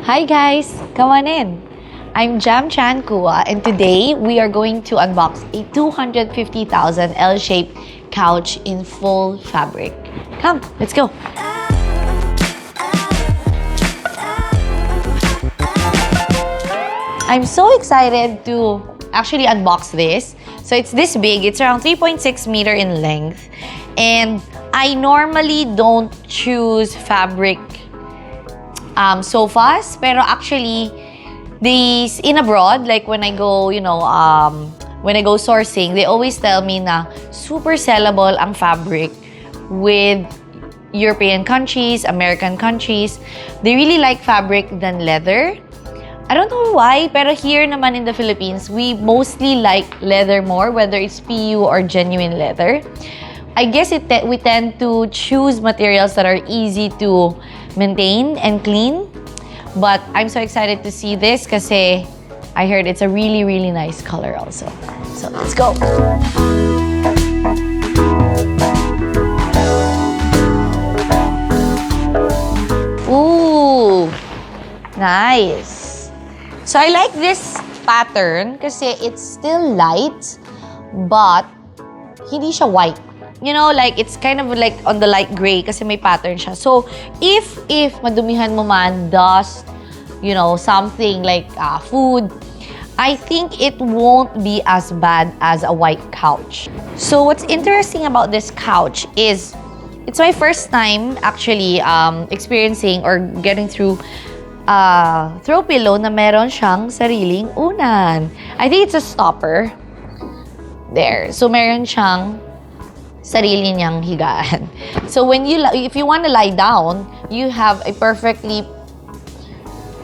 Hi guys, come on in. I'm Jam Chan Kua and today we are going to unbox a 250,000 L-shaped couch in full fabric. Come, let's go. I'm so excited to actually unbox this. So it's this big, it's around 3.6 meter in length. And I normally don't choose fabric sofas, pero actually, these in abroad, like when I go, when I go sourcing, they always tell me na super sellable ang fabric with European countries, American countries. They really like fabric than leather. I don't know why, pero here naman in the Philippines, we mostly like leather more, whether it's PU or genuine leather. I guess we tend to choose materials that are easy to maintain and clean. But I'm so excited to see this kasi I heard it's a really, really nice color also. So let's go! Ooh! Nice! So I like this pattern kasi it's still light but hindi siya white. You know, like, it's kind of like on the light gray kasi may pattern siya. So, if madumihan mo man, dust, you know, something like food, I think it won't be as bad as a white couch. So, what's interesting about this couch is, it's my first time actually experiencing or getting through throw pillow na meron siyang sariling unan. I think it's a stopper. There. So, meron siyang sarili niyang higaan. So if you want to lie down, you have a perfect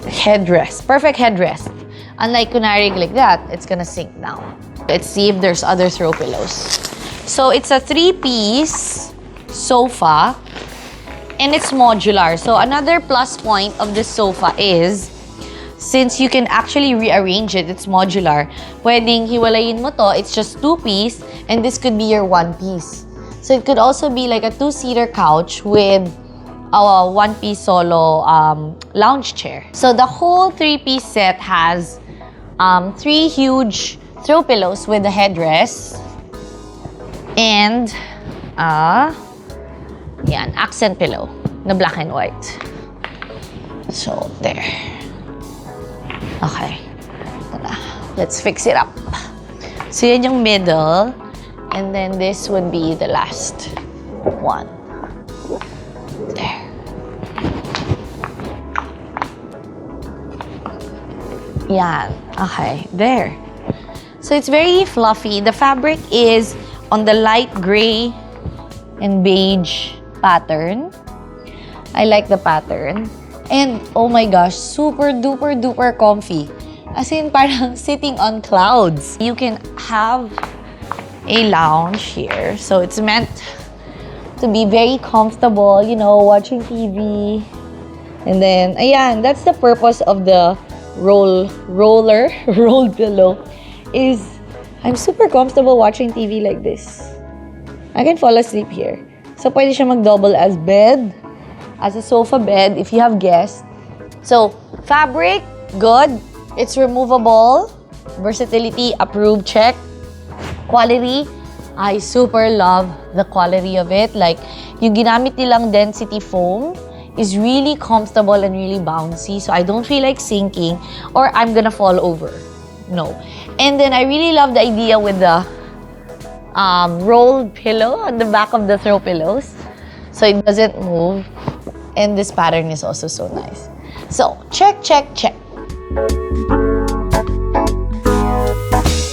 headrest. Unlike kunwari like that, it's gonna sink down. Let's see if there's other throw pillows. So it's a 3-piece sofa and it's modular. So another plus point of this sofa is since you can actually rearrange it, it's modular. Pwedeng hiwalayin mo to, it's just 2-piece and this could be your 1-piece. So it could also be like a 2-seater couch with a 1-piece solo lounge chair. So the whole 3-piece set has 3 huge throw pillows with a headrest and accent pillow na black and white. So there. Okay. Let's fix it up. So yan yung middle. And then this would be the last one. There. Yan. Okay. There. So it's very fluffy. The fabric is on the light gray and beige pattern. I like the pattern. And oh my gosh, super duper duper comfy. As in parang sitting on clouds. You can have a lounge here. So it's meant to be very comfortable, you know, watching TV. And then, ayan, that's the purpose of the rolled pillow is I'm super comfortable watching TV like this. I can fall asleep here. So pwede siya mag-double as bed, as a sofa bed if you have guests. So, fabric, good. It's removable. Versatility, approved, check. Quality, I super love the quality of it. Like, yung ginamit nilang density foam is really comfortable and really bouncy. So, I don't feel like sinking or I'm gonna fall over. No. And then, I really love the idea with the rolled pillow on the back of the throw pillows. So, it doesn't move. And this pattern is also so nice. So, check, check, check.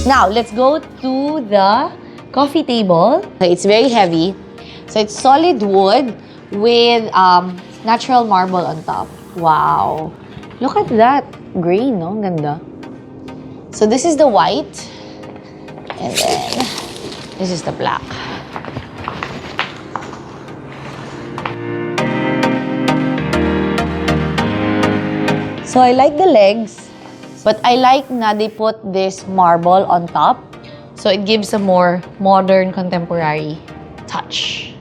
Now, let's go to the coffee table. It's very heavy. So, it's solid wood with natural marble on top. Wow. Look at that. Green, no? Ganda. So, this is the white. And then, this is the black. So, I like the legs. But I like na they put this marble on top. So it gives a more modern, contemporary touch.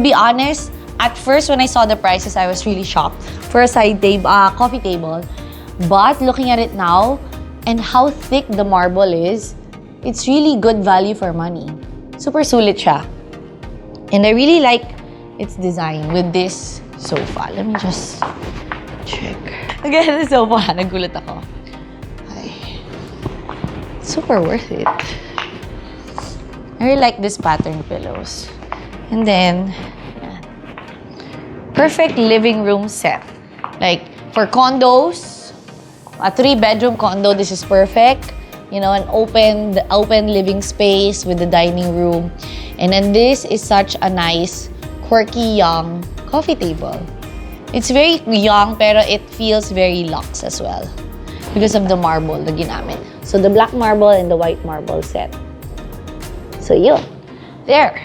be honest, at first when I saw the prices, I was really shocked for a coffee table. But looking at it now and how thick the marble is, it's really good value for money. Super sulit siya. And I really like its design with this sofa. Let me just check. Again, the sofa. Nagulat ako. Ay. Super worth it. I really like this pattern pillows. And then, yeah. Perfect living room set. Like, for condos, a 3-bedroom condo, this is perfect. You know, an open living space with the dining room. And then this is such a nice, quirky, young coffee table. It's very young, pero it feels very luxe as well because of the marble na ginamit. So, the black marble and the white marble set. So, yun. There.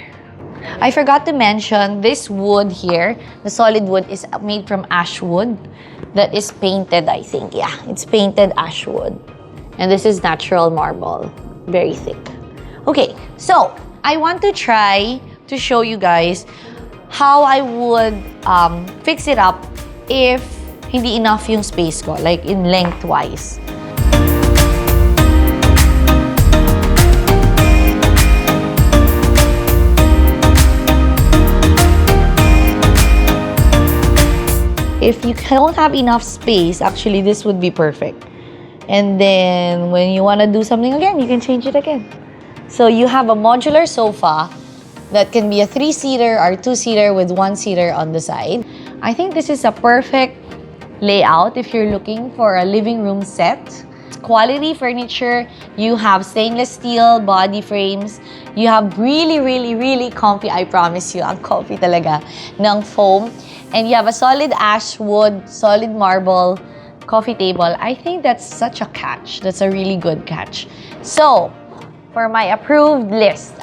I forgot to mention, this wood here, the solid wood, is made from ash wood that is painted, I think. Yeah, it's painted ash wood. And this is natural marble. Very thick. Okay, so, I want to try to show you guys how I would fix it up if hindi enough yung space ko, like in lengthwise. If you don't have enough space, actually this would be perfect. And then when you want to do something again, you can change it again. So you have a modular sofa that can be a 3-seater or 2-seater with 1-seater on the side. I think this is a perfect layout if you're looking for a living room set. Quality furniture, you have stainless steel body frames, you have really comfy, I promise you, ang comfy talaga, ng foam. And you have a solid ash wood, solid marble coffee table. I think that's such a catch. That's a really good catch. So, for my approved list,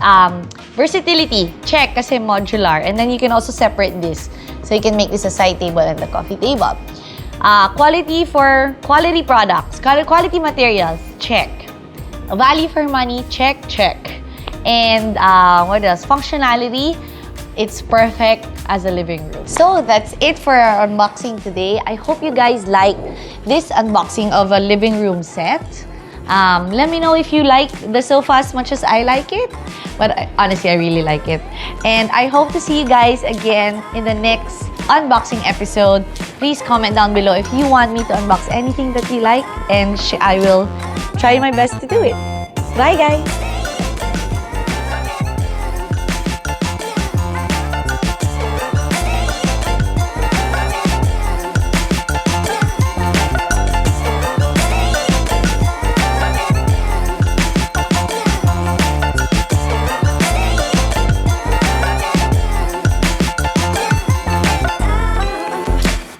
versatility, check kasi modular. And then you can also separate this. So you can make this a side table and the coffee table. Quality products, quality materials, check. Value for money, check. And what else? Functionality, it's perfect as a living room. So that's it for our unboxing today. I hope you guys like this unboxing of a living room set. Let me know if you like the sofa as much as I like it. But honestly, I really like it. And I hope to see you guys again in the next unboxing episode. Please comment down below if you want me to unbox anything that you like. And I will try my best to do it. Bye, guys!